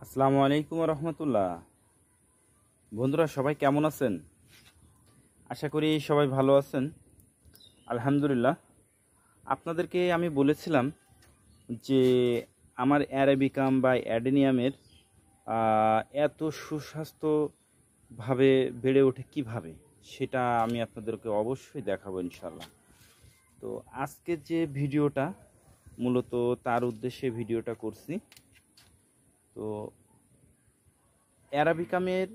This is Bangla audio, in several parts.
আসসালামু আলাইকুম রহমতুল্লাহ। বন্ধুরা সবাই কেমন আছেন? আশা করি সবাই ভালো আছেন। আলহামদুলিল্লাহ। আপনাদেরকে আমি বলেছিলাম যে আমার অ্যারাবিকাম বা অ্যাডেনিয়ামের এত সুস্বাস্থ্যভাবে বেড়ে ওঠে কিভাবে, সেটা আমি আপনাদেরকে অবশ্যই দেখাবো ইনশাল্লাহ। তো আজকে যে ভিডিওটা মূলত তার উদ্দেশ্যে ভিডিওটা করছি। তো অ্যারাবিকামের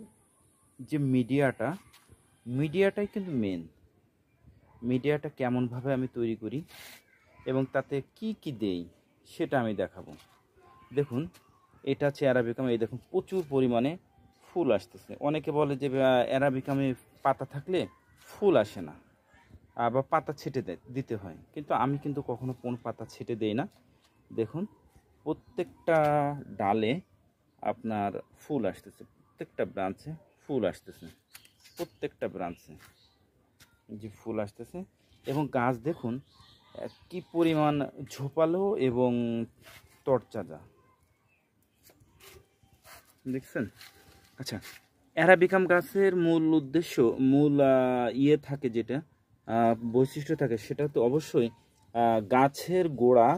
যে মিডিয়াটাই কিন্তু মেন। মিডিয়াটা কেমনভাবে আমি তৈরি করি এবং তাতে কি কি দেই সেটা আমি দেখাবো। দেখুন, এটা হচ্ছে অ্যারাবিকাম। এই দেখুন প্রচুর পরিমাণে ফুল আসতেছে। অনেকে বলে যে অ্যারাবিকামে পাতা থাকলে ফুল আসে না বা পাতা ছেটে দিতে হয়, কিন্তু আমি কিন্তু কখনো কোন পাতা ছেটে দেই না। দেখুন, প্রত্যেকটা ডালে আপনার ফুল আসতেছে, প্রত্যেকটা ব্রাঞ্চে ফুল আসতেছে, প্রত্যেকটা ব্রাঞ্চে যে ফুল আসতেছে। এবং গাছ দেখুন কি পরিমাণ ঝোপালো এবং তরতাজা, দেখছেন? আচ্ছা, অ্যারাবিকাম গাছের মূল উদ্দেশ্য, মূল থাকে যেটা বৈশিষ্ট্য থাকে, সেটা তো অবশ্যই গাছের গোড়া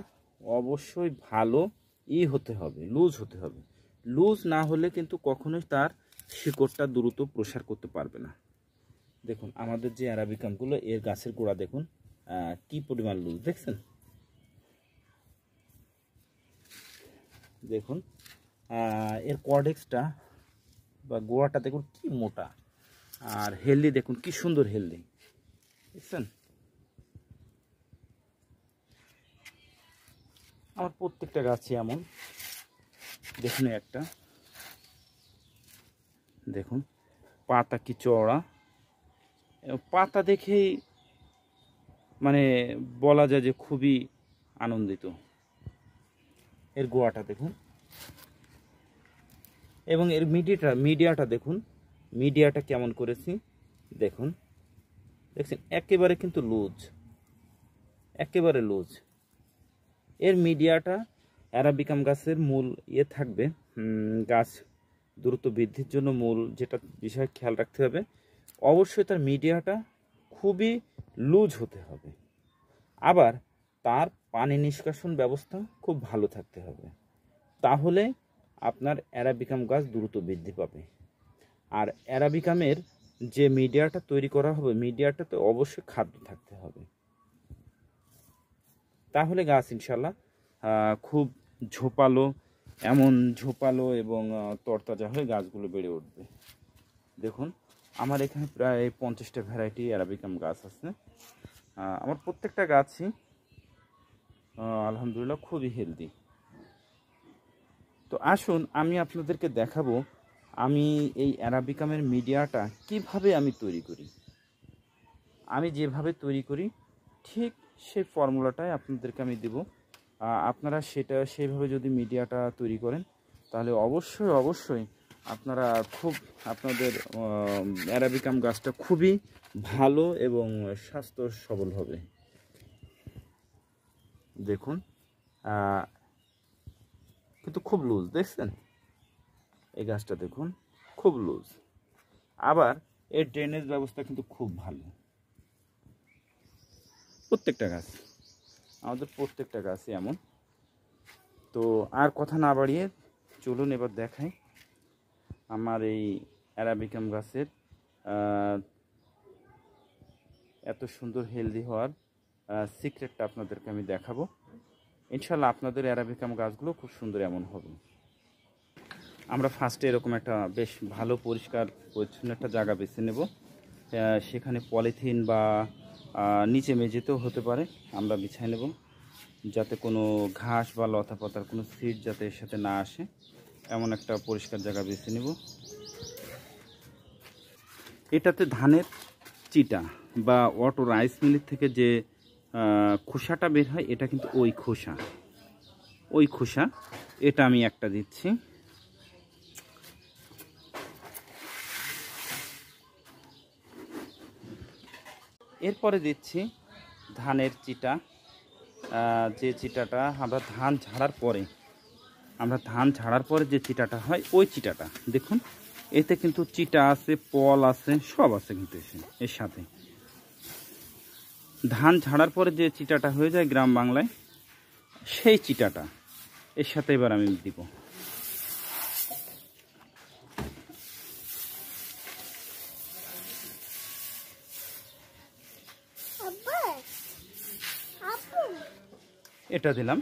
অবশ্যই ভালো হতে হবে, লুজ হতে হবে। লুজ না হলে কিন্তু কখনোই তার শিকড়টা দ্রুত প্রসার করতে পারবে না। দেখুন আমাদের যে অ্যারাবিকামগুলো, এর গাছের গোড়া দেখুন কি পরিমাণ লুজ, দেখছেন? দেখুন এর কর্ডেক্সটা বা গোড়াটা দেখুন কি মোটা, আর হেলদি দেখুন কি সুন্দর হেলদি, দেখছেন? আমার প্রত্যেকটা গাছই এমন। দেখুন একটা, দেখুন পাতা কি চওড়া, পাতা দেখেই মানে বলা যায় যে খুবই আনন্দিত। এর গোড়াটা দেখুন এবং এর মিডিয়াটা দেখুন, মিডিয়াটা কেমন করেছি দেখুন, দেখছেন? একেবারে কিন্তু লুজ, একেবারে লুজ। এর মিডিয়াটা অ্যারাবিকাম গাছের মূল থাকবে। গাছ দ্রুত বৃদ্ধির জন্য মূল যেটা বিষয় খেয়াল রাখতে হবে, অবশ্যই তার মিডিয়াটা খুবই লুজ হতে হবে। আবার তার পানি নিষ্কাশন ব্যবস্থা খুব ভালো থাকতে হবে, তাহলে আপনার অ্যারাবিকাম গাছ দ্রুত বৃদ্ধি পাবে। আর অ্যারাবিকামের যে মিডিয়াটা তৈরি করা হবে, মিডিয়াটাতে অবশ্যই খাদ্য থাকতে হবে, তাহলে গাছ ইনশাল্লাহ খুব ঝোপালো এবং তরতাজা হয়ে গাছগুলো বেড়ে উঠবে। দেখুন আমার এখানে প্রায় 50টা ভ্যারাইটি অ্যারাবিকাম গাছ আছে। আমার প্রত্যেকটা গাছই আলহামদুলিল্লাহ খুবই হেলদি। তো আসুন আমি আপনাদেরকে দেখাবো আমি এই অ্যারাবিকামের মিডিয়াটা কিভাবে আমি তৈরি করি। আমি যেভাবে তৈরি করি ঠিক সেই ফর্মুলাটাই আপনাদেরকে আমি দেব। আপনারা সেইভাবে যদি মিডিয়াটা তৈরি করেন, তাহলে অবশ্যই আপনারা আপনাদের অ্যারাবিকাম গাছটা খুবই ভালো এবং স্বাস্থ্য সবল হবে। দেখুন কিন্তু খুব লুজ, দেখছেন? এই গাছটা দেখুন খুব লুজ। আবার এর ড্রেনেজ ব্যবস্থা কিন্তু খুব ভালো। আমাদের প্রত্যেকটা গাছই এমন। তো আর কথা না বাড়িয়ে চলুন এবার দেখাই আমার এই অ্যারাবিকাম গাছের এত সুন্দর হেলদি হওয়ার সিক্রেটটা আপনাদেরকে আমি দেখাবো। ইনশাল্লাহ আপনাদের অ্যারাবিকাম গাছগুলো খুব সুন্দর এমন হবে। আমরা ফার্স্টে এরকম একটা বেশ ভালো পরিষ্কার পরিচ্ছন্ন একটা জায়গা বেছে নেব। সেখানে পলিথিন বা নিচে মেঝেতেও হতে পারে, আমরা বিছাই নেব, যাতে কোনো ঘাস বা লতা পাতার কোনো সিড যাতে এর সাথে না আসে, এমন একটা পরিষ্কার জায়গা বেছে নেব। এটাতে ধানের চিটা বা অটো রাইস মিলের থেকে যে খোসাটা বের হয়, এটা কিন্তু ওই খোসা এটা আমি একটা দিচ্ছি। এরপরে দিচ্ছি ধানের চিটা, যে চিটাটা আমরা ধান ঝাড়ার পরে আমরা ধান ঝাড়ার পরে যে চিটাটা হয় ওই চিটাটা দেখুন, এতে কিন্তু চিটা আছে, পল আছে, সব আছে কিন্তু এর সাথে। ধান ঝাড়ার পরে যে চিটাটা হয়ে যায় গ্রাম বাংলায়, সেই চিটাটা এর সাথে এবার আমি দিব। এটা দিলাম।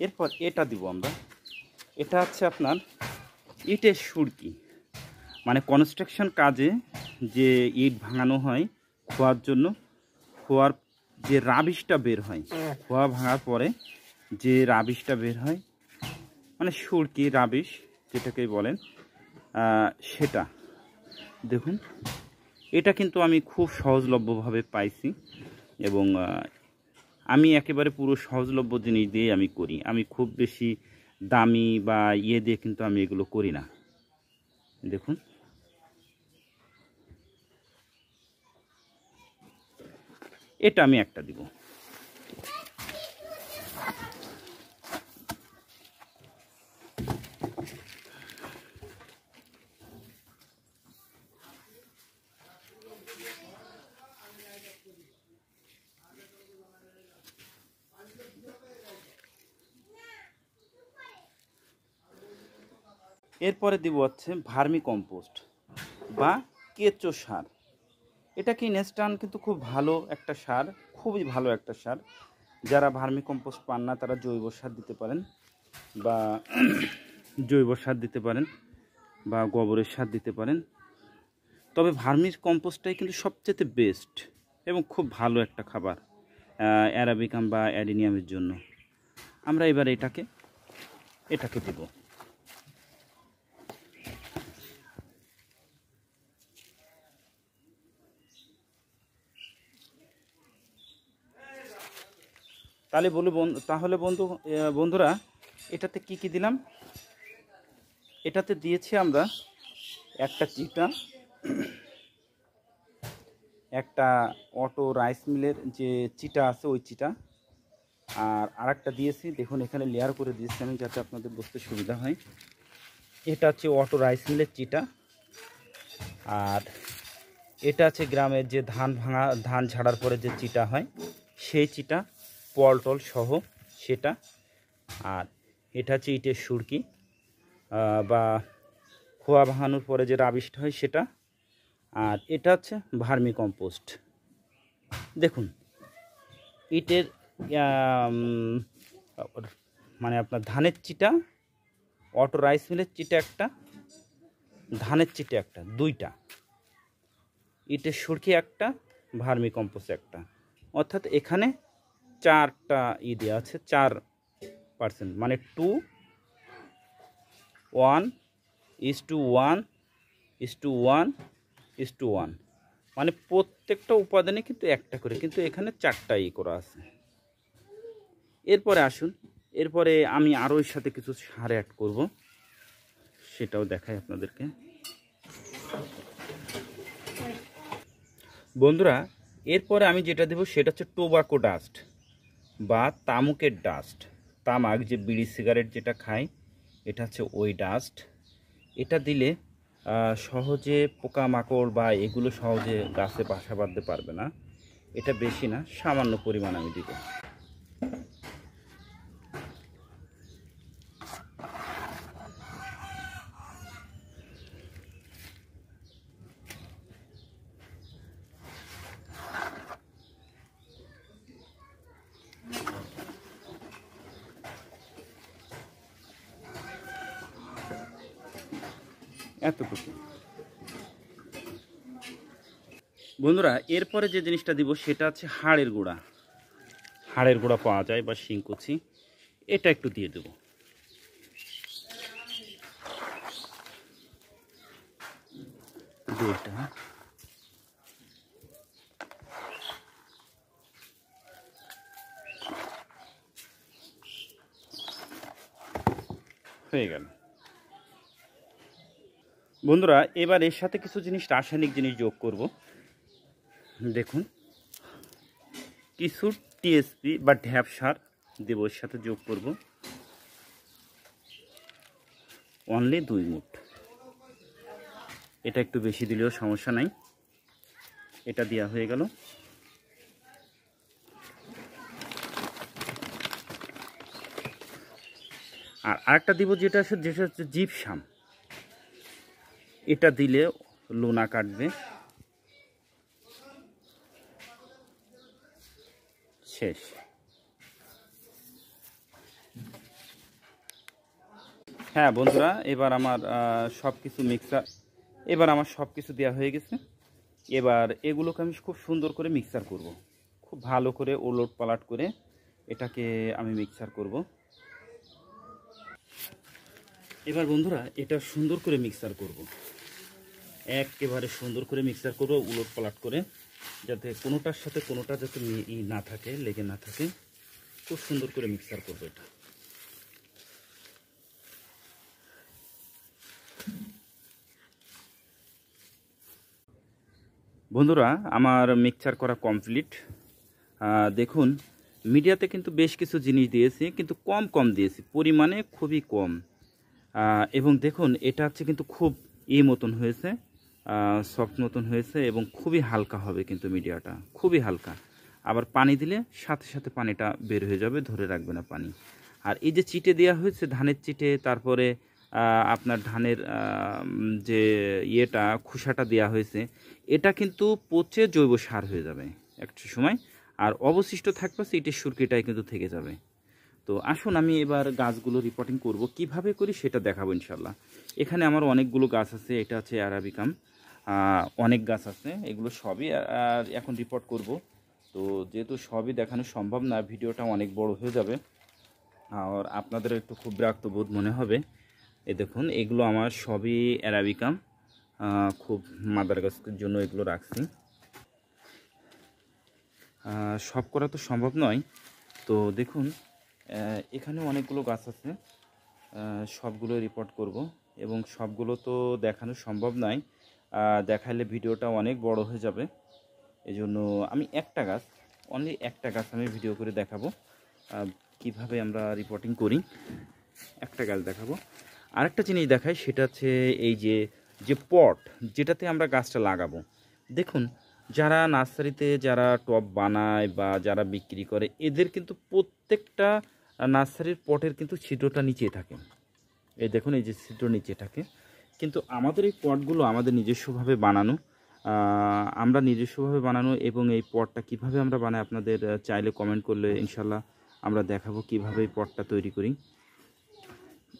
এরপর এটা দিব আমরা। এটা হচ্ছে আপনার ইটের সুরকি, মানে কনস্ট্রাকশন কাজে যে ইট ভাঙানো হয় খোয়ার জন্য, খোয়ার যে রাবিশটা বের হয়, খোয়া ভাঙার পরে যে রাবিশটা বের হয়, মানে সুরকি রাবিশ যেটাকে বলেন, সেটা দেখুন। এটা কিন্তু আমি খুব সহজলভ্যভাবে পাইছি এবং আমি একেবারে পুরো সহজলভ্য জিনিস দিয়ে আমি করি। আমি খুব বেশি দামি বা ইয়ে দিয়ে কিন্তু আমি এগুলো করি না। দেখুন, এটা আমি একটা দিব। এরপরে দিব হচ্ছে ভার্মি কম্পোস্ট বা কেঁচো সার। এটা কি ইনস্ট্যান্ট কিন্তু খুব ভালো একটা সার, খুবই ভালো একটা সার। যারা ভার্মি কম্পোস্ট পান না তারা জৈব সার দিতে পারেন, বা জৈব সার দিতে পারেন, বা গোবরের সার দিতে পারেন। তবে ভার্মি কম্পোস্টটাই কিন্তু সবচেয়ে বেস্ট এবং খুব ভালো একটা খাবার অ্যারাবিকাম বা অ্যাডিনিয়ামের জন্য। আমরা এবার এটাকে দেব। তাহলে বন্ধুরা, এটাতে কি দিলাম? এটাতে দিয়েছি আমরা একটা চিটা, একটা অটো রাইস মিলের যে চিটা আছে ওই চিটা, আর আরেকটা দিয়েছি দেখুন, এখানে লেয়ার করে দিয়েছি আমি যাতে আপনাদের বুঝতে সুবিধা হয়। এটা হচ্ছে অটো রাইস মিলের চিটা, আর এটা আছে গ্রামের যে ধান ঝাড়ার পরে যে চিটা হয় সেই চিটা, পলটল সহ সেটা। আর এটা হচ্ছে ইটের সুরকি বা খোয়া ভাঙানোর পরে যে রাবিশটা হয় সেটা। আর এটা হচ্ছে ভার্মি কম্পোস্ট। দেখুন, ইটের মানে আপনার ধানের চিটা, অটো রাইস মিলের চিটা একটা, ধানের চিটা একটা, দুইটা, ইটের সুরকি একটা, ভার্মি কম্পোস্ট একটা। অর্থাৎ এখানে 4টা দেওয়া আছে, 4%, মানে 2:1:1:1:1, মানে প্রত্যেকটা উপাদানে কিন্তু একটা করে, কিন্তু এখানে 4টা করা আছে। এরপরে আসুন, এরপরে আমি আরও এর সাথে কিছু সার অ্যাড করব, সেটাও দেখাই আপনাদেরকে। বন্ধুরা, এরপরে আমি যেটা দেব সেটা হচ্ছে টোবাকো ডাস্ট বা তামাকের ডাস্ট। তামাক, যে বিড়ি সিগারেট যেটা খায়, এটা হচ্ছে ওই ডাস্ট। এটা দিলে সহজে পোকামাকড় বা এগুলো সহজে গাছে বাসা বাঁধতে পারবে না। এটা বেশি না, সামান্য পরিমাণ আমি দিব। এতটুকু। বন্ধুরা, এরপরে যে জিনিসটা দিব সেটা হচ্ছে হাড়ের গুঁড়া। হাড়ের গুঁড়া পাওয়া যায় বা শিংকুচি, এটা একটু দিয়ে দেব। এটা হয়ে গেল। বন্ধুরা, এবার এর সাথে কিছু রাসায়নিক জিনিস যোগ করব। দেখুন, কিছু টিএসপি বা ঢ্যাপ সার দেব, এর সাথে যোগ করব। অনলি 2 মুঠ। এটা একটু বেশি দিলেও সমস্যা নাই। এটা দেওয়া হয়ে গেল। আর আরেকটা দিব, যেটা হচ্ছে জিপসাম। এটা দিলে লোনা কাটবে। শেষ। হ্যাঁ বন্ধুরা, এবার আমার সব কিছু দেওয়া হয়ে গেছে। এবার এগুলোকে আমি খুব সুন্দর করে মিক্সার করব, খুব ভালো করে ওলট পালাট করে এটাকে আমি মিক্সার করব। এবার বন্ধুরা এটা সুন্দর করে মিক্সার করব, একেবারে সুন্দর করে মিক্সার করব উলট পালাট করে, যাতে কোনোটার সাথে কোনোটা যাতে না থাকে, লেগে না থাকে। খুব সুন্দর করে মিক্সার করব এটা। বন্ধুরা আমার মিক্সচার করা কমপ্লিট। দেখুন মিডিয়াতে কিন্তু বেশ কিছু জিনিস দিয়েছি, কিন্তু কম দিয়েছি, পরিমাণে খুবই কম। এবং দেখুন এটা হচ্ছে কিন্তু খুব মতন হয়েছে, সফট মতন হয়েছে, এবং খুবই হালকা হবে কিন্তু মিডিয়াটা, খুবই হালকা। আবার পানি দিলে সাথে সাথে পানিটা বের হয়ে যাবে, ধরে রাখবে না পানি। আর এই যে চিটে দেওয়া হয়েছে, ধানের চিটে, তারপরে আপনার ধানের যে খোসাটা দেওয়া হয়েছে, এটা কিন্তু পচে জৈব সার হয়ে যাবে একটা সময়। আর অবশিষ্ট থাকবে ইটের সুরকিটাই কিন্তু থেকে যাবে। তো আসুন আমি এবার গাছগুলো রিপোর্টিং করব, কিভাবে করি সেটা দেখাবো ইনশাল্লাহ। এখানে আমার অনেকগুলো গাছ আছে, এটা হচ্ছে আরাবিকাম, অনেক গাছ আছে, এগুলো সবই এখন রিপোর্ট করব। তো যেহেতু সবই দেখানো সম্ভব না, ভিডিওটা অনেক বড় হয়ে যাবে, আর আপনাদের একটু খুব বিরক্ত বোধ মনে হবে। এই দেখুন এগুলো আমার সবই অ্যারাবিকাম, খুব মাদার গাছের জন্য এগুলো রাখছি। সব করা তো সম্ভব নয়। তো দেখুন এখানে অনেকগুলো গাছ আছে, সবগুলো রিপোর্ট করব, এবং সবগুলো তো দেখানো সম্ভব নয়, দেখাইলে ভিডিওটা অনেক বড় হয়ে যাবে। এজন্য আমি অনলি একটা গাছ আমি ভিডিও করে দেখাবো, কিভাবে আমরা রিপোর্টিং করি। একটা গাছ দেখাবো। আরেকটা জিনিস দেখাই, সেটা হচ্ছে এই যে পট যেটাতে আমরা গাছটা লাগাবো। দেখুন যারা নার্সারিতে যারা টব বানায় বা যারা বিক্রি করে, এদের কিন্তু প্রত্যেকটা নার্সারির পটের কিন্তু ছিদ্রটা নিচে থাকে। এই দেখুন এই যে ছিদ্র নিচে থাকে, কিন্তু আমাদের এই পটগুলো আমাদের নিজস্বভাবে বানানো, এবং এই পটটা কিভাবে আমরা বানাই আপনাদের চাইলে কমেন্ট করলে ইনশাল্লাহ আমরা দেখাবো কিভাবে এই পটটা তৈরি করি।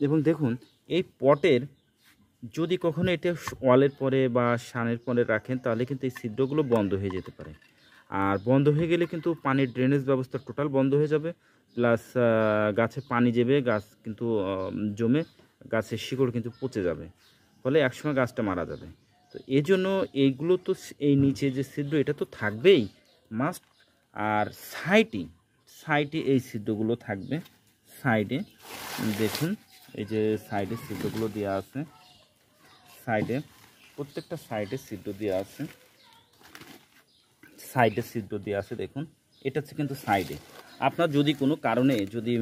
এবং দেখুন এই পটের যদি কখনো এটা ওয়ালের পরে বা সানের পরে রাখেন, তাহলে কিন্তু এই ছিদ্রগুলো বন্ধ হয়ে যেতে পারে। আর বন্ধ হয়ে গেলে কিন্তু পানির ড্রেনেজ ব্যবস্থা টোটাল বন্ধ হয়ে যাবে, প্লাস গাছে পানি যাবে, গাছ কিন্তু জমে গাছের শিকড় কিন্তু পচে যাবে, ফলে একসময় গাছটা মারা যাবে। তো এই জন্য এইগুলো তো এই নিচে যে ছিদ্র এটা তো থাকবেই মাস্ট। আর সাইডে এই ছিদ্রগুলো থাকবে, সাইডে দেখুন এই যে সাইডে ছিদ্রগুলো দেওয়া আছে, সাইডে প্রত্যেকটা সাইডে ছিদ্র দেওয়া আছে, দেখুন এটা হচ্ছে কিন্তু সাইডে। আপনার যদি কোনো কারণে যদি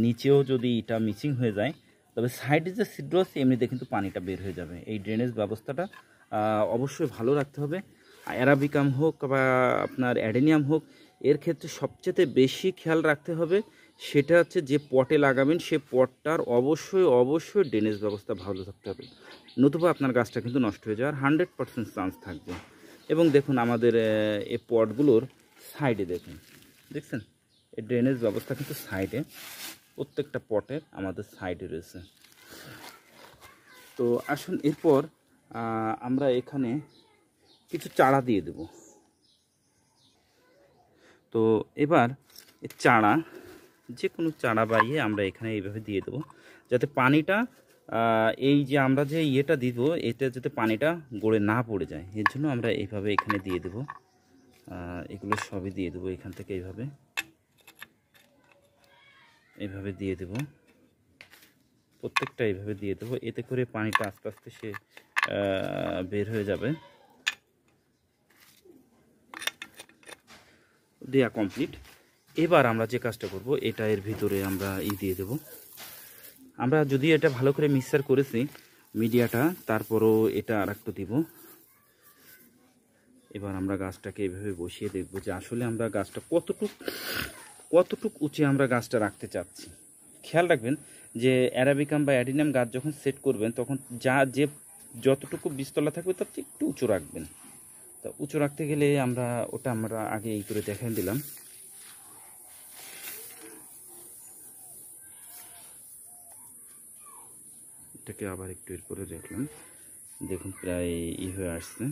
নিচেও যদি এটা মিসিং হয়ে যায়, তবে সাইডে যে ছিদ্র আছে এমনিতে কিন্তু পানিটা বের হয়ে যাবে। এই ড্রেনেজ ব্যবস্থাটা অবশ্যই ভালো রাখতে হবে। অ্যারাবিকাম হোক বা আপনার অ্যাডেনিয়াম হোক, এর ক্ষেত্রে সবচেয়ে বেশি খেয়াল রাখতে হবে সেটা হচ্ছে যে পটে লাগাবেন সে পটটার অবশ্যই ড্রেনেজ ব্যবস্থা ভালো থাকতে হবে, নতুবা আপনার গাছটা কিন্তু নষ্ট হয়ে যাওয়ার 100% চান্স থাকবে। এবং দেখুন আমাদের এই পটগুলোর সাইডে দেখছেন এই ড্রেনেজ ব্যবস্থা কিন্তু সাইডে, প্রত্যেকটা পটের আমাদের সাইডে রয়েছে। তো আসুন এরপর আমরা এখানে কিছু চারা দিয়ে দেব। তো এবার চারা, যে কোনো চারা বাইয়ে আমরা এখানে এইভাবে দিয়ে দেবো, যাতে পানিটা এই যে আমরা যে দিব এটা যাতে পানিটা গড়ে না পড়ে যায়, এর জন্য আমরা এইভাবে এখানে দিয়ে দেবো। এগুলো সবই দিয়ে দেবো এখান থেকে, এইভাবে দিয়ে দেবো, প্রত্যেকটা এইভাবে দিয়ে দেবো, এতে করে পানিটা আস্তে আস্তে সে বের হয়ে যাবে। দেয়া কমপ্লিট। এবার আমরা যে কাজটা করব, এটা এর ভিতরে আমরা দিয়ে দেব, আমরা যদি এটা ভালো করে মিক্সার করেছি মিডিয়াটা, তারপরও এটা আর একটু দিব। এবার আমরা গাছটাকে এভাবে বসিয়ে দেখব যে আসলে আমরা গাছটা কতটুক উঁচে আমরা গাছটা রাখতে চাচ্ছি। খেয়াল রাখবেন যে অ্যারাবিকাম বা অ্যাডিনাম গাছ যখন সেট করবেন তখন যতটুকু বীজতলা থাকবে তার চেয়ে একটু উঁচু রাখবেন। তা উঁচু রাখতে গেলে আমরা আগে এই করে দেখাই দিলাম। এটাকে আবার একটু এর করে দেখলাম, দেখুন প্রায় হয়ে আসছে।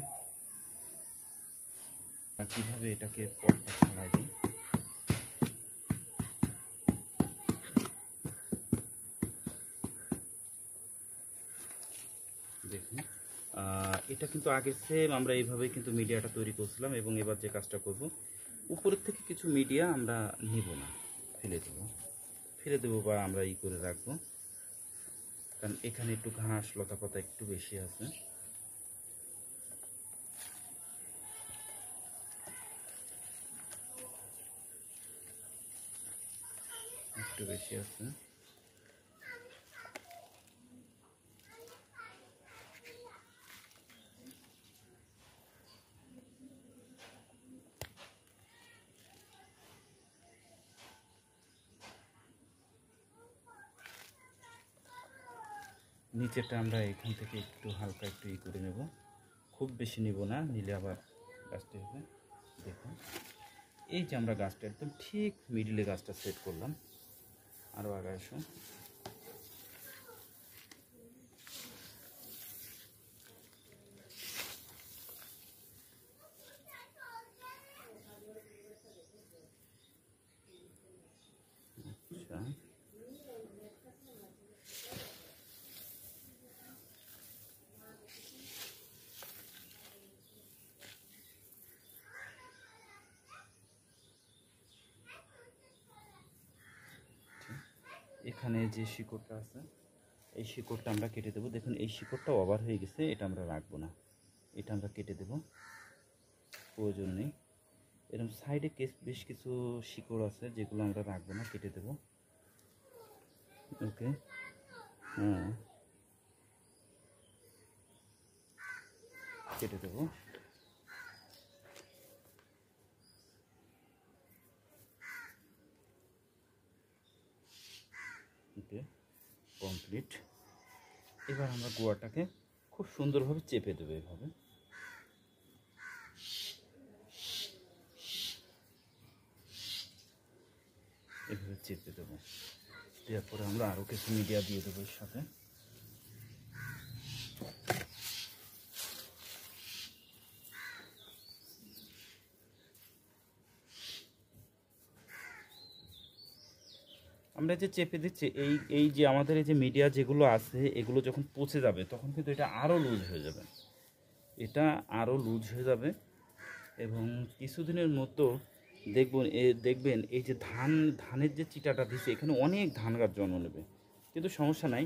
আর কীভাবে এটাকে পটটা ছাড়াই দিই। দেখুন এটা কিন্তু আগের সেম আমরা এইভাবে কিন্তু মিডিয়াটা তৈরি করছিলাম, এবং এবার যে কাজটা করব, উপরের থেকে কিছু মিডিয়া আমরা নিব না, ফেলে দেবো বা আমরা করে রাখবো, কারণ এখানে একটু ঘাস লতাপাতা একটু বেশি আছে। নিচেরটা আমরা এখান থেকে একটু হালকা একটু করে নেব, খুব বেশি নিব না, নিলে আবার গাছটা হবে। দেখুন এই যে আমরা গাছটা একদম ঠিক মিডিলে গাছটা সেট করলাম। আরও আগে আসুন। এখানে যে শিকড়টা আছে এই শিকড়টা আমরা কেটে দেবো। দেখুন এই শিকড়টা ওভার হয়ে গেছে, এটা আমরা রাখবো না, এটা আমরা কেটে দেব, প্রয়োজন নেই। এরকম সাইডে বেশ কিছু শিকড় আছে যেগুলো আমরা রাখবো না, কেটে দেব। ওকে, হ্যাঁ কেটে দেব। ওকে কমপ্লিট। এবার আমরা গোড়াটাকে খুব সুন্দরভাবে চেপে দেবো, এভাবে চেপে দেবো। দেওয়ার পরে আমরা আরও কিছু মিডিয়া দিয়ে দেবো এর সাথে। আমরা যে চেপে দিচ্ছি এই যে আমাদের এই যে মিডিয়া যেগুলো আছে এগুলো যখন পচে যাবে তখন কিন্তু এটা আরও লুজ হয়ে যাবে, এবং কিছুদিনের মতো দেখবেন এই যে ধানের যে চিটাটা দিচ্ছে এখানে অনেক ধান গাছ জন্ম নেবে। কিন্তু সমস্যা নাই,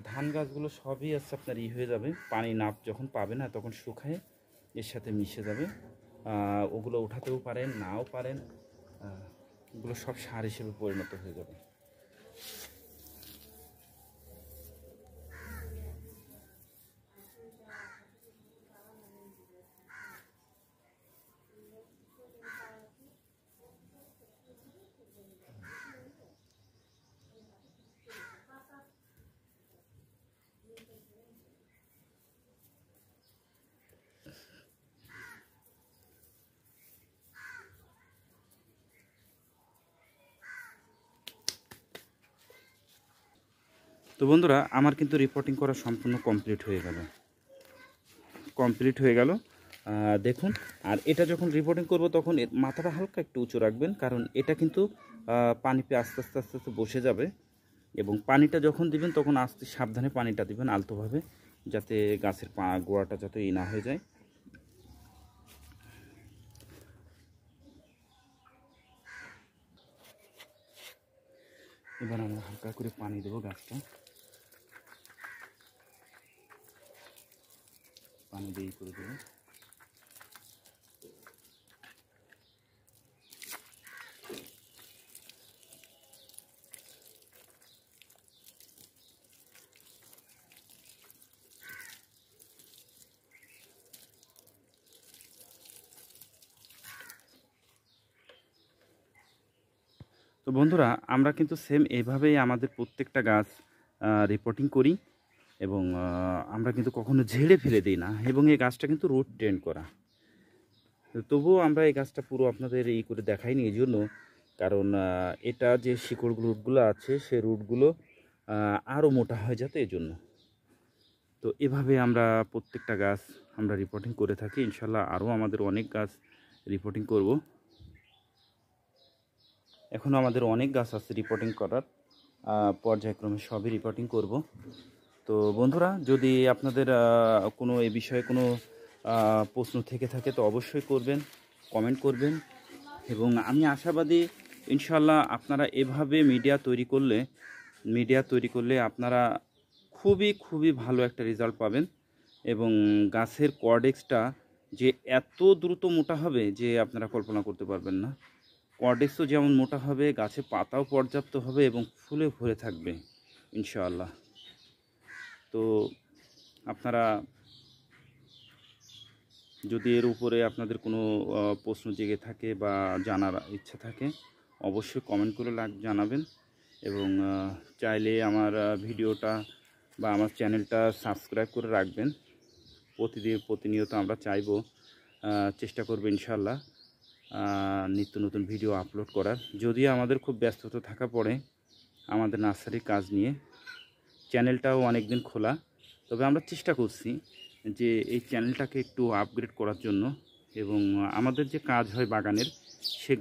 ধান গাছগুলো সবই আপনার হয়ে যাবে, পানি যখন পাবে না তখন শুকায় এর সাথে মিশে যাবে। ওগুলো উঠাতেও পারেন, নাও পারেন, ওগুলো সব সার হিসেবে পরিণত হয়ে যাবে। তো বন্ধুরা আমার কিন্তু রিপোর্টিং করা সম্পূর্ণ কমপ্লিট হয়ে গেল। দেখুন, আর এটা যখন রিপোর্টিং করব তখন মাথাটা হালকা একটু উঁচু রাখবেন, কারণ এটা কিন্তু পানিতে আস্তে আস্তে বসে যাবে, এবং পানিটা যখন দিবেন তখন আস্তে সাবধানে পানিটা দিবেন, আলতোভাবে, যাতে গাছের গোড়াটা যাতে না হয়ে যায়। এবার আমরা হালকা করে পানি দেবো, গাছটা পানি দিয়ে করে দেবো। বন্ধুরা, আমরা কিন্তু সেম এভাবেই আমাদের প্রত্যেকটা গাছ রিপোর্টিং করি এবং আমরা কিন্তু কখনো ঝেড়ে ফেলে দিই না, এবং এই গাছটা কিন্তু রুট ট্রেন করা। তবুও আমরা এই গাছটা পুরো আপনাদের করে দেখাইনি এই জন্য, কারণ এটা যে রুটগুলো আছে সে রুটগুলো আরও মোটা হয়ে যেত এই জন্য। তো এভাবে আমরা প্রত্যেকটা গাছ আমরা রিপোর্টিং করে থাকি। ইনশাল্লাহ আরও আমাদের অনেক গাছ রিপোর্টিং করব। এখনও আমাদের অনেক গাছ আছে রিপোর্টিং করার, পর্যায়ক্রমে সবই রিপোর্টিং করব। তো বন্ধুরা, যদি আপনাদের কোনো এ বিষয়ে কোনো প্রশ্ন থেকে থাকে তো অবশ্যই করবেন, কমেন্ট করবেন। এবং আমি আশাবাদী ইনশাল্লাহ আপনারা এভাবে মিডিয়া তৈরি করলে আপনারা খুবই ভালো একটা রেজাল্ট পাবেন। এবং গাছের কর্ডেক্সটা যে এত দ্রুত মোটা হবে যে আপনারা কল্পনা করতে পারবেন না। কর্ডেক্সও যেমন মোটা হবে, গাছে পাতাও পর্যাপ্ত হবে এবং ফুলে ভরে থাকবে ইনশাআল্লাহ। তো আপনারা যদি এর উপরে আপনাদের কোনো প্রশ্ন জেগে থাকে বা জানার ইচ্ছা থাকে অবশ্যই কমেন্ট করে জানাবেন। এবং চাইলে আমার ভিডিওটা বা আমার চ্যানেলটা সাবস্ক্রাইব করে রাখবেন। প্রতিনিয়ত আমরা চেষ্টা করব ইনশাআল্লাহ নিত্য নতুন ভিডিও আপলোড করার। যদিও আমাদের খুব ব্যস্ততা থাকা পড়ে আমাদের নার্সারির কাজ নিয়ে, চ্যানেলটাও অনেক দিন খোলা, তবে আমরা চেষ্টা করছি যে এই চ্যানেলটাকে একটু আপগ্রেড করার জন্য। এবং আমাদের যে কাজ হয় বাগানের সে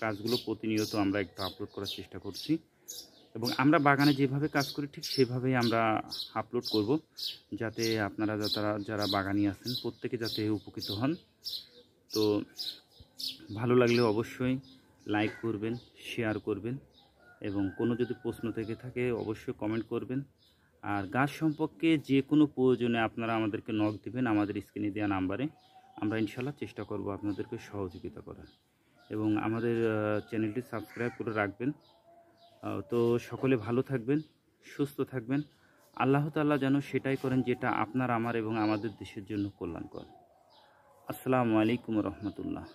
কাজগুলো প্রতিনিয়ত আমরা একটু আপলোড করার চেষ্টা করছি। এবং আমরা বাগানে যেভাবে কাজ করি ঠিক সেভাবেই আমরা আপলোড করব, যাতে আপনারা যারা বাগানি আছেন প্রত্যেকে যাতে উপকৃত হন। তো ভালো লাগলে অবশ্যই লাইক করবেন, শেয়ার করবেন, এবং কোনো যদি প্রশ্ন থেকে থাকে অবশ্যই কমেন্ট করবেন। আর গাছ সম্পর্কে যে কোনো প্রয়োজনে আপনারা আমাদেরকে নক দেবেন আমাদের স্ক্রিনে দেওয়া নাম্বারে। আমরা ইনশাল্লাহ চেষ্টা করব আপনাদেরকে সহযোগিতা করার। এবং আমাদের চ্যানেলটি সাবস্ক্রাইব করে রাখবেন। তো সকলে ভালো থাকবেন, সুস্থ থাকবেন। আল্লাহ তাআলা যেন সেটাই করেন যেটা আপনার, আমার এবং আমাদের দেশের জন্য কল্যাণকর। আসসালামু আলাইকুম রহমতুল্লাহ।